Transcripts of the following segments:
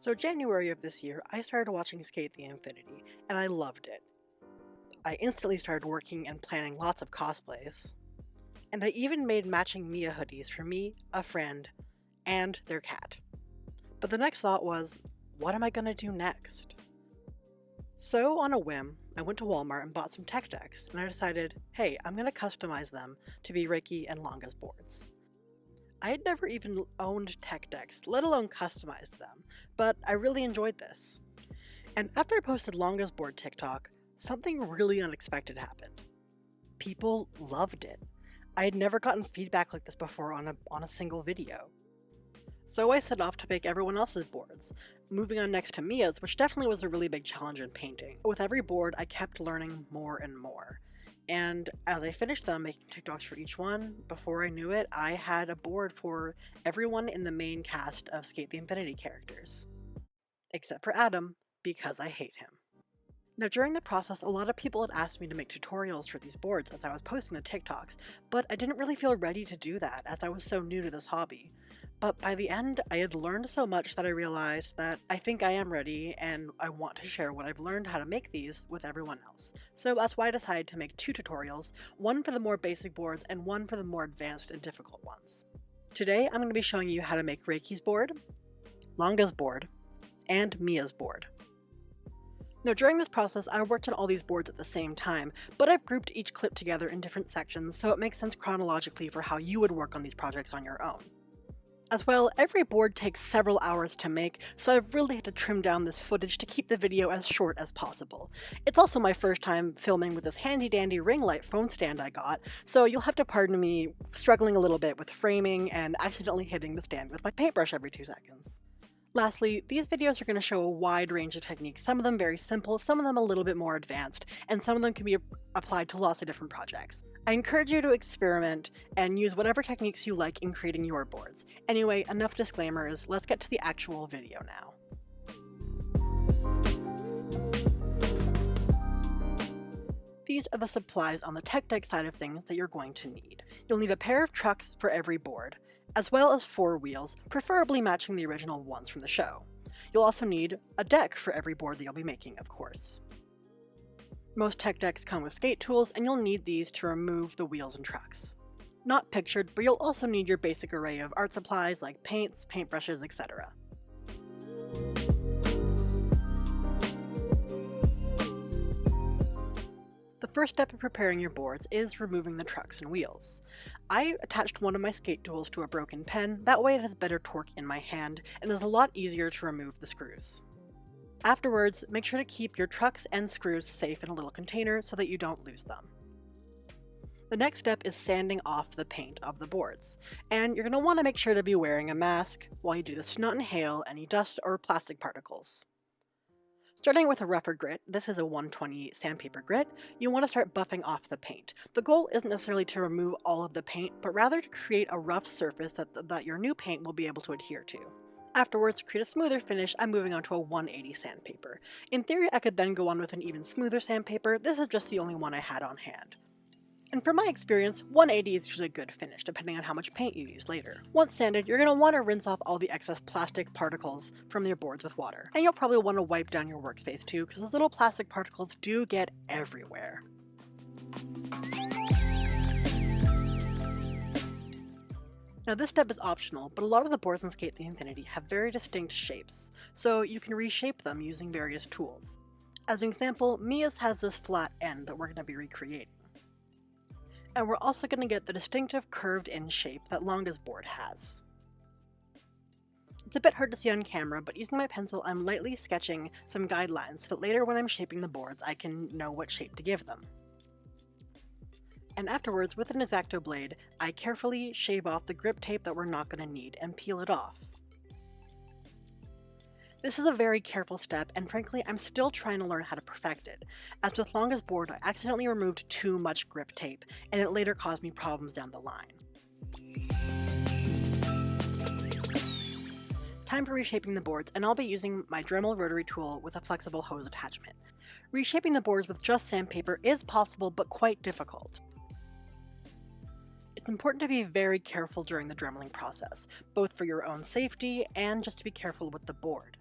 So January of this year, I started watching Sk8 the Infinity, and I loved it. I instantly started working and planning lots of cosplays. And I even made matching Miya hoodies for me, a friend, and their cat. But the next thought was, what am I gonna do next? So on a whim, I went to Walmart and bought some tech decks, and I decided, hey, I'm gonna customize them to be Reki and Langa's boards. I had never even owned tech decks, let alone customized them, but I really enjoyed this. And after I posted Langa's board TikTok, something really unexpected happened. People loved it. I had never gotten feedback like this before on a single video. So I set off to make everyone else's boards, moving on next to Miya's, which definitely was a really big challenge in painting. With every board, I kept learning more and more. And as I finished them, making TikToks for each one, before I knew it, I had a board for everyone in the main cast of Sk8 the Infinity characters. Except for Adam, because I hate him. Now during the process, a lot of people had asked me to make tutorials for these boards as I was posting the TikToks, but I didn't really feel ready to do that as I was so new to this hobby. But by the end, I had learned so much that I realized that I think I am ready and I want to share what I've learned how to make these with everyone else. So that's why I decided to make two tutorials, one for the more basic boards and one for the more advanced and difficult ones. Today I'm going to be showing you how to make Reki's board, Langa's board, and Miya's board. Now during this process, I worked on all these boards at the same time, but I've grouped each clip together in different sections so it makes sense chronologically for how you would work on these projects on your own. As well, every board takes several hours to make, so I've really had to trim down this footage to keep the video as short as possible. It's also my first time filming with this handy dandy ring light phone stand I got, so you'll have to pardon me struggling a little bit with framing and accidentally hitting the stand with my paintbrush every 2 seconds. Lastly, these videos are going to show a wide range of techniques, some of them very simple, some of them a little bit more advanced, and some of them can be applied to lots of different projects. I encourage you to experiment and use whatever techniques you like in creating your boards. Anyway, enough disclaimers, let's get to the actual video now. These are the supplies on the tech deck side of things that you're going to need. You'll need a pair of trucks for every board, as well as 4 wheels, preferably matching the original ones from the show. You'll also need a deck for every board that you'll be making, of course. Most tech decks come with skate tools, and you'll need these to remove the wheels and trucks. Not pictured, but you'll also need your basic array of art supplies like paints, paintbrushes, etc. The first step in preparing your boards is removing the trucks and wheels. I attached one of my skate tools to a broken pen, that way it has better torque in my hand and is a lot easier to remove the screws. Afterwards, make sure to keep your trucks and screws safe in a little container so that you don't lose them. The next step is sanding off the paint of the boards, and you're going to want to make sure to be wearing a mask while you do this to not inhale any dust or plastic particles. Starting with a rougher grit, this is a 120 sandpaper grit, you want to start buffing off the paint. The goal isn't necessarily to remove all of the paint, but rather to create a rough surface that your new paint will be able to adhere to. Afterwards, to create a smoother finish, I'm moving on to a 180 sandpaper. In theory, I could then go on with an even smoother sandpaper, this is just the only one I had on hand. And from my experience, 180 is usually a good finish, depending on how much paint you use later. Once sanded, you're going to want to rinse off all the excess plastic particles from your boards with water. And you'll probably want to wipe down your workspace too, because those little plastic particles do get everywhere. Now this step is optional, but a lot of the boards in Sk8 the Infinity have very distinct shapes, so you can reshape them using various tools. As an example, Miya's has this flat end that we're going to be recreating. And we're also going to get the distinctive curved-in shape that Langa's board has. It's a bit hard to see on camera, but using my pencil I'm lightly sketching some guidelines so that later when I'm shaping the boards I can know what shape to give them. And afterwards, with an X-Acto blade, I carefully shave off the grip tape that we're not going to need and peel it off. This is a very careful step, and frankly, I'm still trying to learn how to perfect it. As with Langa's board, I accidentally removed too much grip tape, and it later caused me problems down the line. Time for reshaping the boards, and I'll be using my Dremel rotary tool with a flexible hose attachment. Reshaping the boards with just sandpaper is possible, but quite difficult. It's important to be very careful during the dremeling process, both for your own safety and just to be careful with the board.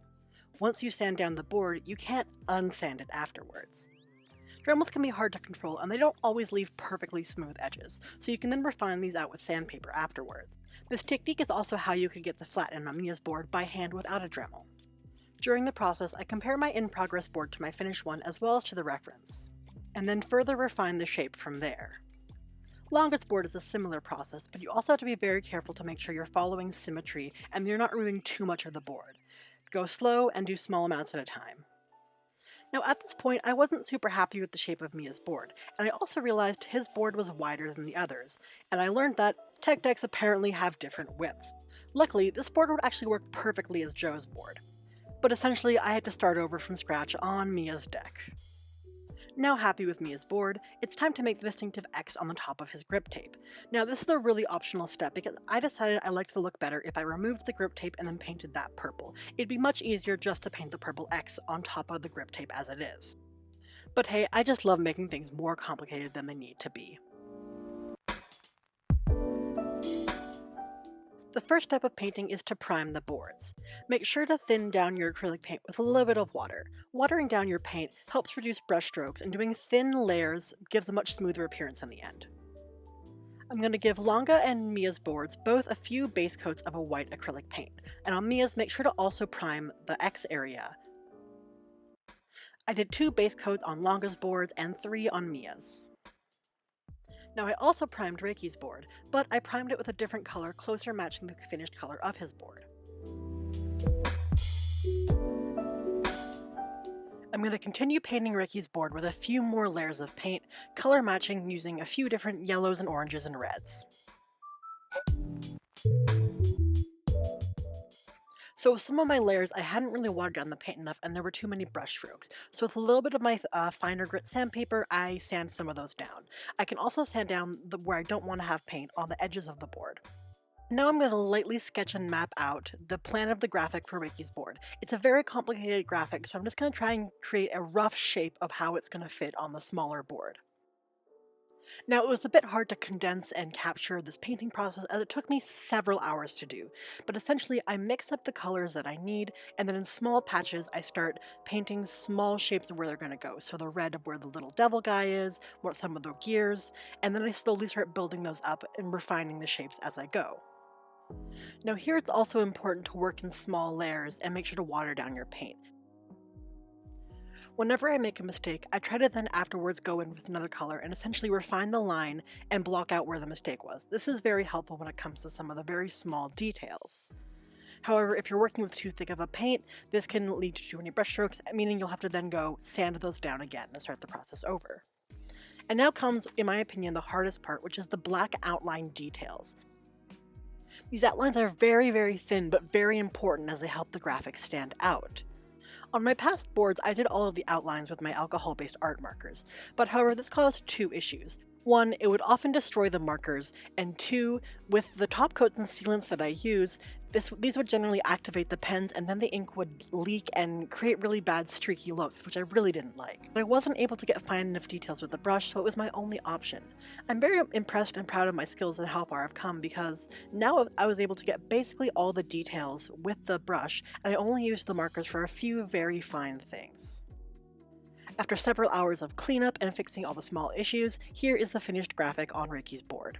Once you sand down the board, you can't unsand it afterwards. Dremels can be hard to control and they don't always leave perfectly smooth edges, so you can then refine these out with sandpaper afterwards. This technique is also how you could get the flatten on Miya's board by hand without a Dremel. During the process, I compare my in-progress board to my finished one as well as to the reference, and then further refine the shape from there. Langa's board is a similar process, but you also have to be very careful to make sure you're following symmetry and you're not removing too much of the board. Go slow and do small amounts at a time. Now at this point, I wasn't super happy with the shape of Miya's board, and I also realized his board was wider than the others, and I learned that tech decks apparently have different widths. Luckily, this board would actually work perfectly as Joe's board, but essentially I had to start over from scratch on Miya's deck. Now happy with Miya's board, it's time to make the distinctive X on the top of his grip tape. Now this is a really optional step because I decided I liked the look better if I removed the grip tape and then painted that purple. It'd be much easier just to paint the purple X on top of the grip tape as it is. But hey, I just love making things more complicated than they need to be. The first step of painting is to prime the boards. Make sure to thin down your acrylic paint with a little bit of water. Watering down your paint helps reduce brush strokes, and doing thin layers gives a much smoother appearance in the end. I'm going to give Langa and Miya's boards both a few base coats of a white acrylic paint, and on Miya's make sure to also prime the X area. I did 2 base coats on Langa's boards and 3 on Miya's. Now I also primed Reki's board, but I primed it with a different color closer matching the finished color of his board. I'm going to continue painting Reki's board with a few more layers of paint, color matching using a few different yellows and oranges and reds. So with some of my layers, I hadn't really watered down the paint enough and there were too many brush strokes. So with a little bit of my finer grit sandpaper, I sand some of those down. I can also sand down where I don't want to have paint on the edges of the board. Now I'm going to lightly sketch and map out the plan of the graphic for Reki's board. It's a very complicated graphic, so I'm just going to try and create a rough shape of how it's going to fit on the smaller board. Now it was a bit hard to condense and capture this painting process as it took me several hours to do, but essentially I mix up the colors that I need, and then in small patches I start painting small shapes of where they're going to go. So the red of where the little devil guy is, what some of the gears, and then I slowly start building those up and refining the shapes as I go. Now here it's also important to work in small layers and make sure to water down your paint. Whenever I make a mistake, I try to then afterwards go in with another color and essentially refine the line and block out where the mistake was. This is very helpful when it comes to some of the very small details. However, if you're working with too thick of a paint, this can lead to too many brush strokes, meaning you'll have to then go sand those down again and start the process over. And now comes, in my opinion, the hardest part, which is the black outline details. These outlines are very, very thin, but very important as they help the graphic stand out. On my past boards, I did all of the outlines with my alcohol-based art markers, but however this caused 2 issues. 1, it would often destroy the markers, and 2, with the top coats and sealants that I use, these would generally activate the pens and then the ink would leak and create really bad streaky looks, which I really didn't like. But I wasn't able to get fine enough details with the brush, so it was my only option. I'm very impressed and proud of my skills and how far I've come because now I was able to get basically all the details with the brush, and I only used the markers for a few very fine things. After several hours of cleanup and fixing all the small issues, here is the finished graphic on Reki's board.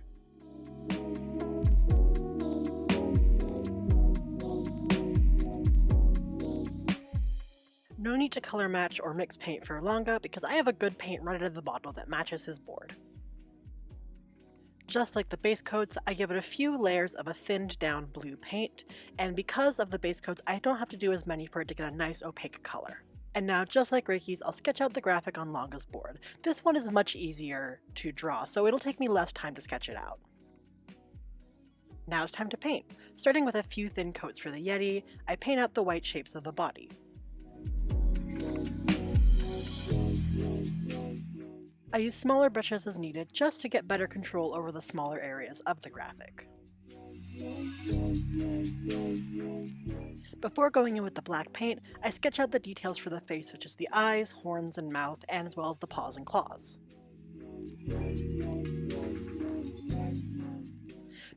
No need to color match or mix paint for Langa because I have a good paint right out of the bottle that matches his board. Just like the base coats, I give it a few layers of a thinned down blue paint, and because of the base coats, I don't have to do as many for it to get a nice opaque color. And now, just like Reki's, I'll sketch out the graphic on Langa's board. This one is much easier to draw, so it'll take me less time to sketch it out. Now it's time to paint. Starting with a few thin coats for the Yeti, I paint out the white shapes of the body. I use smaller brushes as needed just to get better control over the smaller areas of the graphic. Before going in with the black paint, I sketch out the details for the face, such as the eyes, horns, and mouth, and as well as the paws and claws.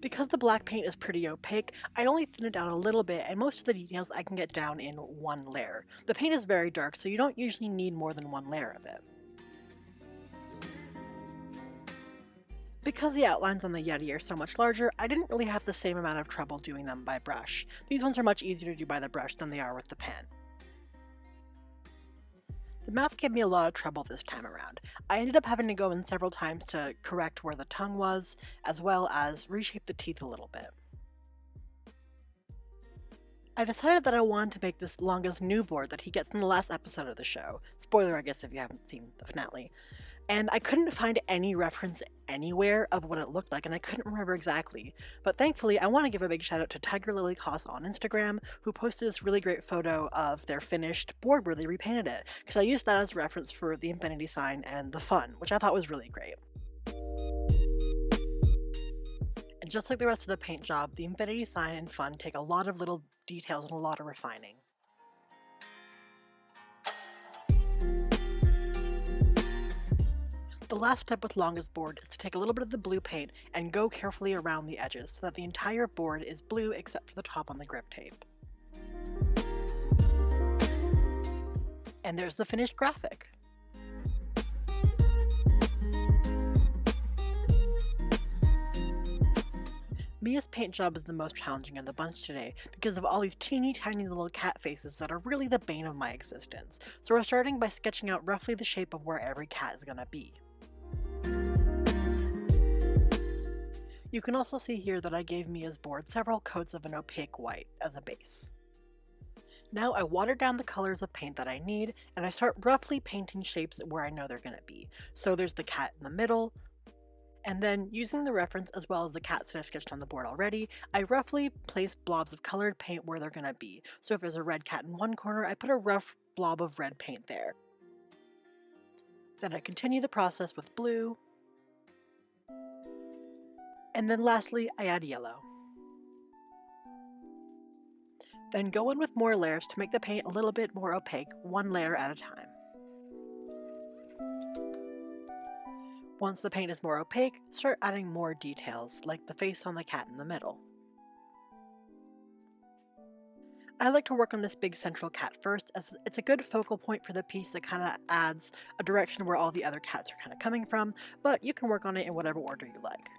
Because the black paint is pretty opaque, I only thin it down a little bit, and most of the details I can get down in one layer. The paint is very dark, so you don't usually need more than one layer of it. Because the outlines on the Yeti are so much larger, I didn't really have the same amount of trouble doing them by brush. These ones are much easier to do by the brush than they are with the pen. The mouth gave me a lot of trouble this time around. I ended up having to go in several times to correct where the tongue was, as well as reshape the teeth a little bit. I decided that I wanted to make this Langa's new board that he gets in the last episode of the show. Spoiler, I guess, if you haven't seen the finale. And I couldn't find any reference anywhere of what it looked like, and I couldn't remember exactly. But thankfully, I want to give a big shout out to Tiger Lily Koss on Instagram, who posted this really great photo of their finished board where they repainted it, because I used that as a reference for the infinity sign and the fun, which I thought was really great. And just like the rest of the paint job, the infinity sign and fun take a lot of little details and a lot of refining. The last step with Langa's board is to take a little bit of the blue paint and go carefully around the edges so that the entire board is blue except for the top on the grip tape. And there's the finished graphic. Miya's paint job is the most challenging of the bunch today because of all these teeny tiny little cat faces that are really the bane of my existence. So we're starting by sketching out roughly the shape of where every cat is going to be. You can also see here that I gave Miya's board several coats of an opaque white as a base. Now I water down the colors of paint that I need, and I start roughly painting shapes where I know they're going to be. So there's the cat in the middle, and then using the reference as well as the cats that I've sketched on the board already, I roughly place blobs of colored paint where they're going to be. So if there's a red cat in one corner, I put a rough blob of red paint there. Then I continue the process with blue, and then lastly I add yellow. Then go in with more layers to make the paint a little bit more opaque, one layer at a time. Once the paint is more opaque, start adding more details, like the face on the cat in the middle. I like to work on this big central cat first, as it's a good focal point for the piece that kind of adds a direction where all the other cats are kind of coming from, but you can work on it in whatever order you like.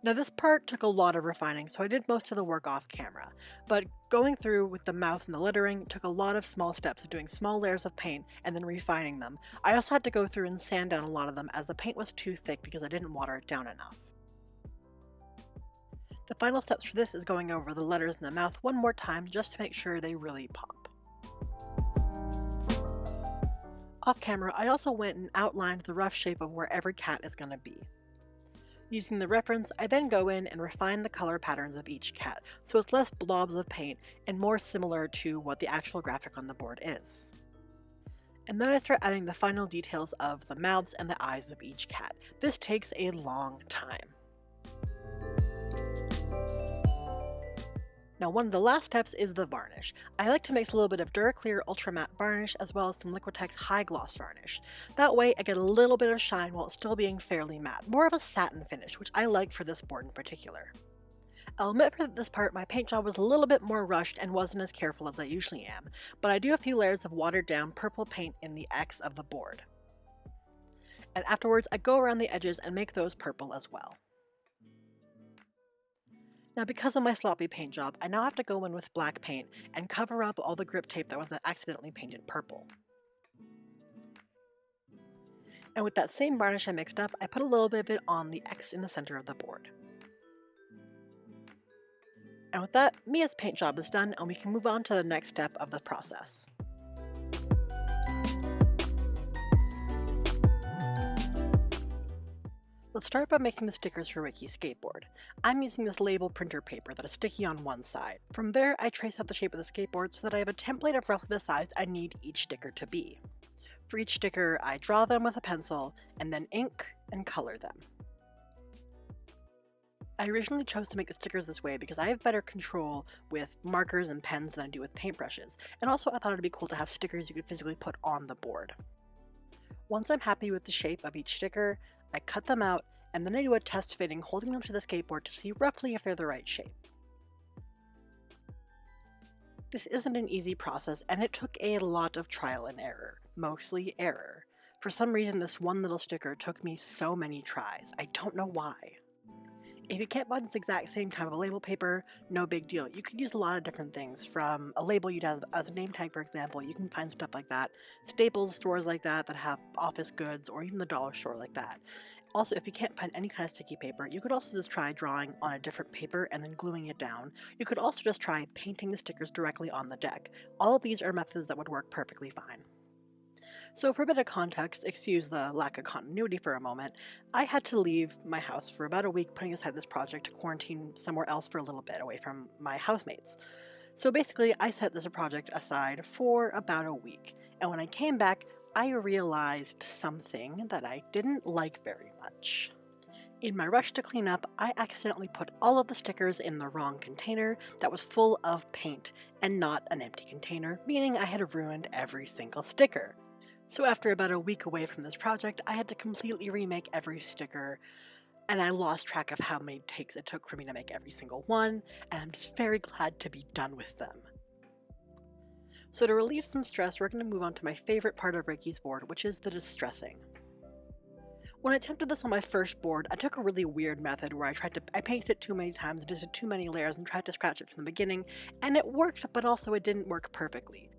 Now this part took a lot of refining, so I did most of the work off camera, but going through with the mouth and the lettering took a lot of small steps of doing small layers of paint and then refining them. I also had to go through and sand down a lot of them as the paint was too thick because I didn't water it down enough. The final steps for this is going over the letters in the mouth one more time just to make sure they really pop. Off camera, I also went and outlined the rough shape of where every cat is going to be. Using the reference, I then go in and refine the color patterns of each cat, so it's less blobs of paint and more similar to what the actual graphic on the board is. And then I start adding the final details of the mouths and the eyes of each cat. This takes a long time. Now one of the last steps is the varnish. I like to mix a little bit of Duraclear Ultra Matte varnish as well as some Liquitex High Gloss varnish. That way I get a little bit of shine while it's still being fairly matte, more of a satin finish, which I like for this board in particular. I'll admit for this part my paint job was a little bit more rushed and wasn't as careful as I usually am, but I do a few layers of watered down purple paint in the X of the board. And afterwards I go around the edges and make those purple as well. Now because of my sloppy paint job, I now have to go in with black paint and cover up all the grip tape that was accidentally painted purple. And with that same varnish I mixed up, I put a little bit of it on the X in the center of the board. And with that, Miya's paint job is done and we can move on to the next step of the process. Let's start by making the stickers for Reki's skateboard. I'm using this label printer paper that is sticky on one side. From there, I trace out the shape of the skateboard so that I have a template of roughly the size I need each sticker to be. For each sticker, I draw them with a pencil and then ink and color them. I originally chose to make the stickers this way because I have better control with markers and pens than I do with paintbrushes, and also I thought it'd be cool to have stickers you could physically put on the board. Once I'm happy with the shape of each sticker, I cut them out and then I do a test fitting holding them to the skateboard to see roughly if they're the right shape. This isn't an easy process, and it took a lot of trial and error, mostly error. For some reason, this one little sticker took me so many tries. I don't know why. If you can't buy this exact same kind of label paper, no big deal. You could use a lot of different things, from a label you'd have as a name tag, for example. You can find stuff like that. Staples stores like that have office goods, or even the dollar store like that. Also, if you can't find any kind of sticky paper, you could also just try drawing on a different paper and then gluing it down. You could also just try painting the stickers directly on the deck. All of these are methods that would work perfectly fine. So for a bit of context, excuse the lack of continuity for a moment, I had to leave my house for about a week putting aside this project to quarantine somewhere else for a little bit away from my housemates. So basically, I set this project aside for about a week, and when I came back, I realized something that I didn't like very much. In my rush to clean up, I accidentally put all of the stickers in the wrong container that was full of paint and not an empty container, meaning I had ruined every single sticker. So after about a week away from this project, I had to completely remake every sticker, and I lost track of how many takes it took for me to make every single one, and I'm just very glad to be done with them. So to relieve some stress, we're going to move on to my favorite part of Reki's board, which is the distressing. When I attempted this on my first board, I took a really weird method where I painted it too many times, did too many layers, and tried to scratch it from the beginning, and it worked, but also it didn't work perfectly.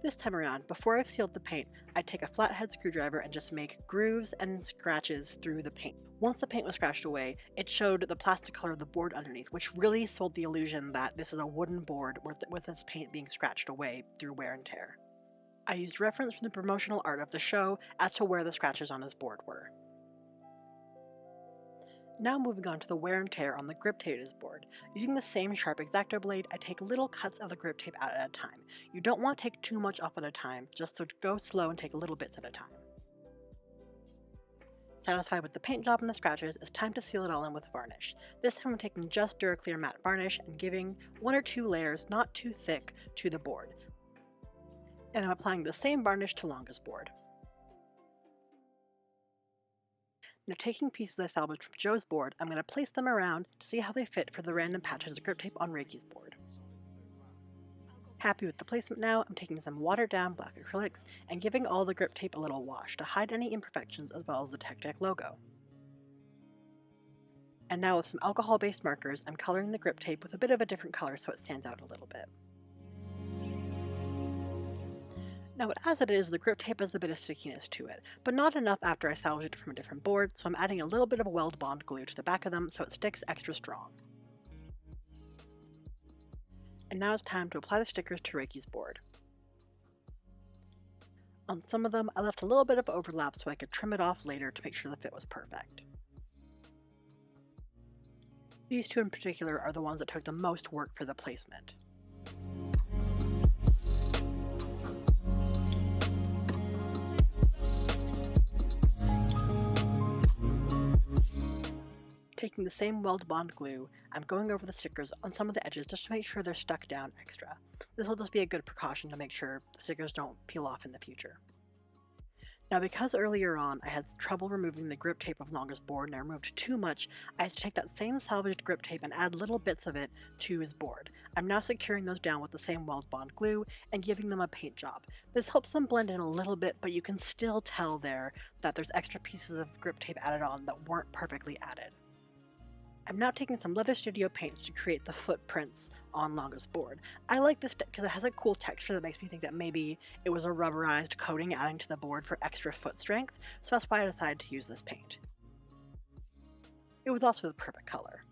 This time around, before I've sealed the paint, I take a flathead screwdriver and just make grooves and scratches through the paint. Once the paint was scratched away, it showed the plastic color of the board underneath, which really sold the illusion that this is a wooden board with its paint being scratched away through wear and tear. I used reference from the promotional art of the show as to where the scratches on his board were. Now moving on to the wear and tear on the grip tape of his board. Using the same sharp X-Acto blade, I take little cuts of the grip tape out at a time. You don't want to take too much off at a time, just so go slow and take little bits at a time. Satisfied with the paint job and the scratches, it's time to seal it all in with varnish. This time I'm taking just Duraclear matte varnish and giving 1 or 2 layers, not too thick, to the board. And I'm applying the same varnish to Langa's board. Now taking pieces I salvaged from Joe's board, I'm going to place them around to see how they fit for the random patches of grip tape on Reki's board. Happy with the placement now, I'm taking some watered down black acrylics and giving all the grip tape a little wash to hide any imperfections as well as the Tech Deck logo. And now with some alcohol-based markers, I'm coloring the grip tape with a bit of a different color so it stands out a little bit. Now, as it is, the grip tape has a bit of stickiness to it, but not enough after I salvaged it from a different board, so I'm adding a little bit of weld bond glue to the back of them so it sticks extra strong. And now it's time to apply the stickers to Reki's board. On some of them, I left a little bit of overlap so I could trim it off later to make sure the fit was perfect. These two in particular are the ones that took the most work for the placement. Taking the same weld bond glue, I'm going over the stickers on some of the edges just to make sure they're stuck down extra. This will just be a good precaution to make sure the stickers don't peel off in the future. Now because earlier on I had trouble removing the grip tape of Langa's board and I removed too much, I had to take that same salvaged grip tape and add little bits of it to his board. I'm now securing those down with the same weld bond glue and giving them a paint job. This helps them blend in a little bit, but you can still tell there that there's extra pieces of grip tape added on that weren't perfectly added. I'm now taking some Leather Studio paints to create the footprints on Langa's board. I like this because it has a cool texture that makes me think that maybe it was a rubberized coating adding to the board for extra foot strength, so that's why I decided to use this paint. It was also the perfect color.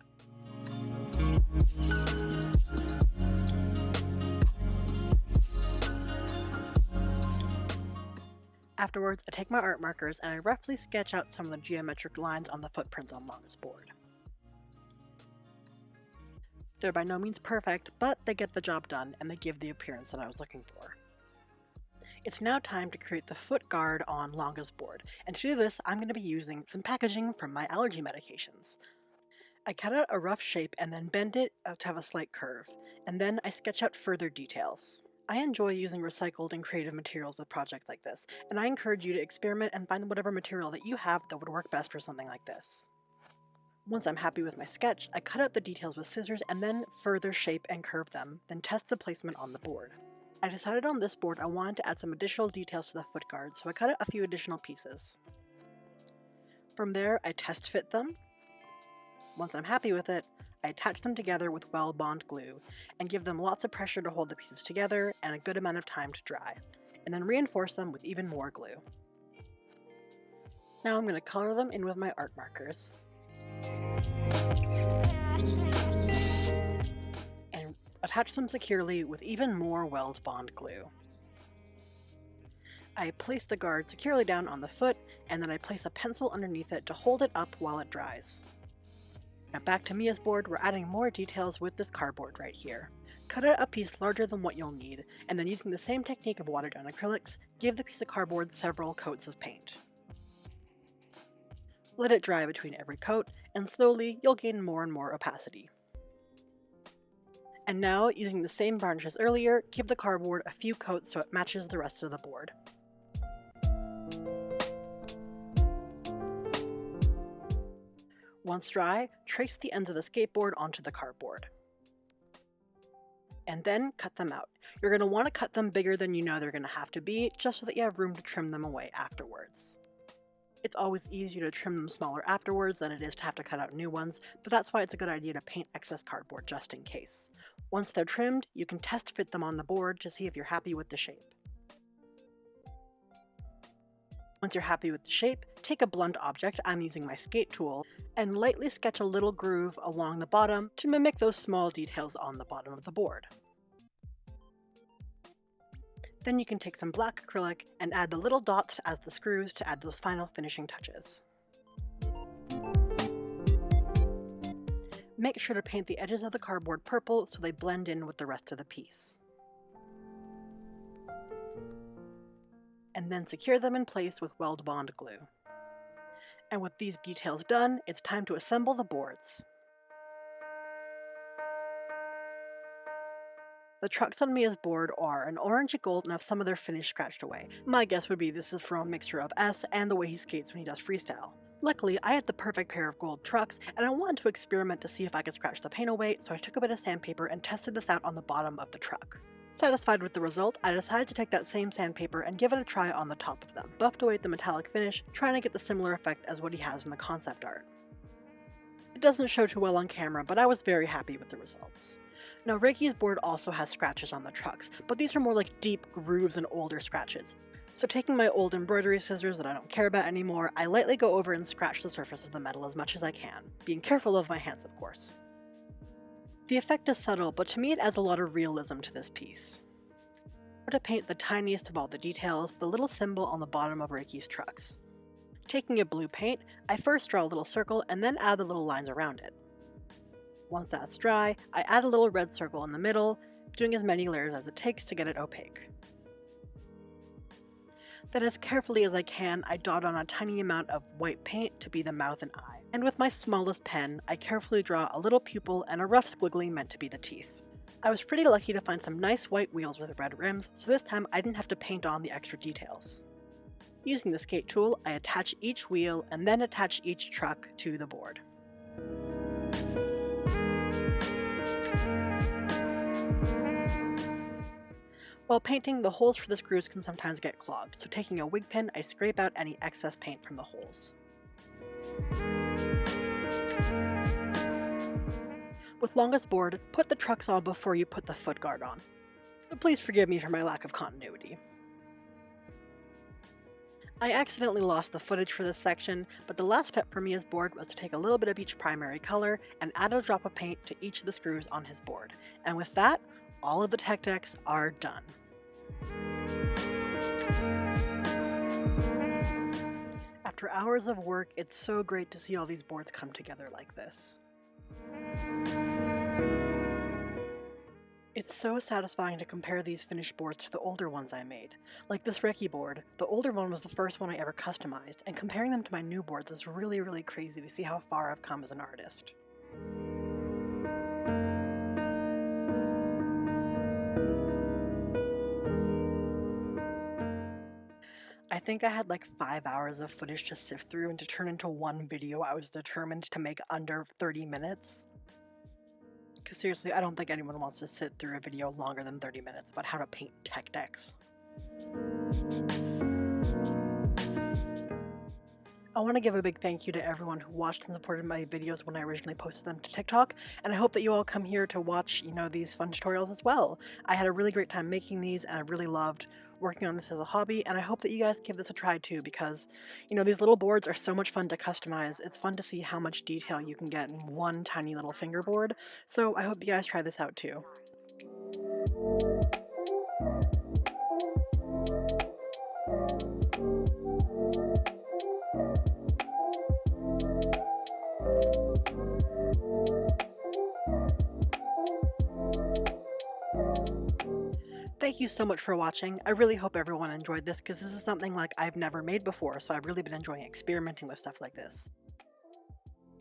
Afterwards, I take my art markers and I roughly sketch out some of the geometric lines on the footprints on Langa's board. They're by no means perfect, but they get the job done and they give the appearance that I was looking for. It's now time to create the foot guard on Langa's board, and to do this I'm going to be using some packaging from my allergy medications. I cut out a rough shape and then bend it to have a slight curve, and then I sketch out further details. I enjoy using recycled and creative materials with projects like this, and I encourage you to experiment and find whatever material that you have that would work best for something like this. Once I'm happy with my sketch, I cut out the details with scissors and then further shape and curve them, then test the placement on the board. I decided on this board I wanted to add some additional details to the foot guard, so I cut out a few additional pieces. From there, I test fit them. Once I'm happy with it, I attach them together with well-bond glue and give them lots of pressure to hold the pieces together and a good amount of time to dry, and then reinforce them with even more glue. Now I'm going to color them in with my art markers and attach them securely with even more weld-bond glue. I place the guard securely down on the foot, and then I place a pencil underneath it to hold it up while it dries. Now back to Miya's board, we're adding more details with this cardboard right here. Cut out a piece larger than what you'll need, and then using the same technique of watered down acrylics, give the piece of cardboard several coats of paint. Let it dry between every coat, and slowly you'll gain more and more opacity. And now, using the same varnish as earlier, give the cardboard a few coats so it matches the rest of the board. Once dry, trace the ends of the skateboard onto the cardboard. And then cut them out. You're going to want to cut them bigger than you know they're going to have to be, just so that you have room to trim them away afterwards. It's always easier to trim them smaller afterwards than it is to have to cut out new ones, but that's why it's a good idea to paint excess cardboard just in case. Once they're trimmed, you can test fit them on the board to see if you're happy with the shape. Once you're happy with the shape, take a blunt object, I'm using my Sk8 tool, and lightly sketch a little groove along the bottom to mimic those small details on the bottom of the board. Then you can take some black acrylic and add the little dots as the screws to add those final finishing touches. Make sure to paint the edges of the cardboard purple so they blend in with the rest of the piece. And then secure them in place with weld-bond glue. And with these details done, it's time to assemble the boards. The trucks on Miya's board are an orange and gold and have some of their finish scratched away. My guess would be this is from a mixture of S and the way he skates when he does freestyle. Luckily, I had the perfect pair of gold trucks, and I wanted to experiment to see if I could scratch the paint away, so I took a bit of sandpaper and tested this out on the bottom of the truck. Satisfied with the result, I decided to take that same sandpaper and give it a try on the top of them, buffed away the metallic finish, trying to get the similar effect as what he has in the concept art. It doesn't show too well on camera, but I was very happy with the results. Now, Reki's board also has scratches on the trucks, but these are more like deep grooves and older scratches. So taking my old embroidery scissors that I don't care about anymore, I lightly go over and scratch the surface of the metal as much as I can, being careful of my hands of course. The effect is subtle, but to me it adds a lot of realism to this piece. To paint the tiniest of all the details, the little symbol on the bottom of Reki's trucks. Taking a blue paint, I first draw a little circle and then add the little lines around it. Once that's dry, I add a little red circle in the middle, doing as many layers as it takes to get it opaque. Then as carefully as I can, I dot on a tiny amount of white paint to be the mouth and eye, and with my smallest pen, I carefully draw a little pupil and a rough squiggly meant to be the teeth. I was pretty lucky to find some nice white wheels with red rims, so this time I didn't have to paint on the extra details. Using the Sk8 tool, I attach each wheel and then attach each truck to the board. While painting, the holes for the screws can sometimes get clogged, so taking a wig pen, I scrape out any excess paint from the holes. With Langa's board, put the trucks on before you put the foot guard on. But please forgive me for my lack of continuity. I accidentally lost the footage for this section, but the last step for Miya's board was to take a little bit of each primary color and add a drop of paint to each of the screws on his board. And with that, all of the tech decks are done. After hours of work, it's so great to see all these boards come together like this. It's so satisfying to compare these finished boards to the older ones I made. Like this Reki board, the older one was the first one I ever customized, and comparing them to my new boards is really crazy to see how far I've come as an artist. I think I had like 5 hours of footage to sift through and to turn into one video I was determined to make under 30 minutes. Because seriously, I don't think anyone wants to sit through a video longer than 30 minutes about how to paint tech decks. I want to give a big thank you to everyone who watched and supported my videos when I originally posted them to TikTok, and I hope that you all come here to watch, these fun tutorials as well. I had a really great time making these, and I really loved working on this as a hobby, and I hope that you guys give this a try too, because, these little boards are so much fun to customize. It's fun to see how much detail you can get in one tiny little fingerboard, so I hope you guys try this out too. Thank you so much for watching. I really hope everyone enjoyed this because this is something like I've never made before, so I've really been enjoying experimenting with stuff like this.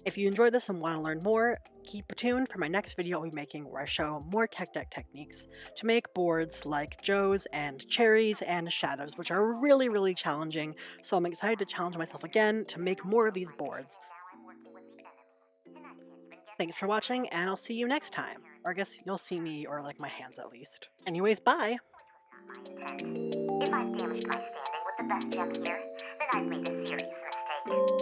If you enjoyed this and want to learn more, keep tuned for my next video I'll be making where I show more tech deck techniques to make boards like Joes and Cherries and Shadows, which are really, really challenging, so I'm excited to challenge myself again to make more of these boards. Thanks for watching, and I'll see you next time. Or I guess you'll see me, or like my hands at least. Anyways, bye! If I've damaged my standing with the best gem here, then I've made a serious mistake.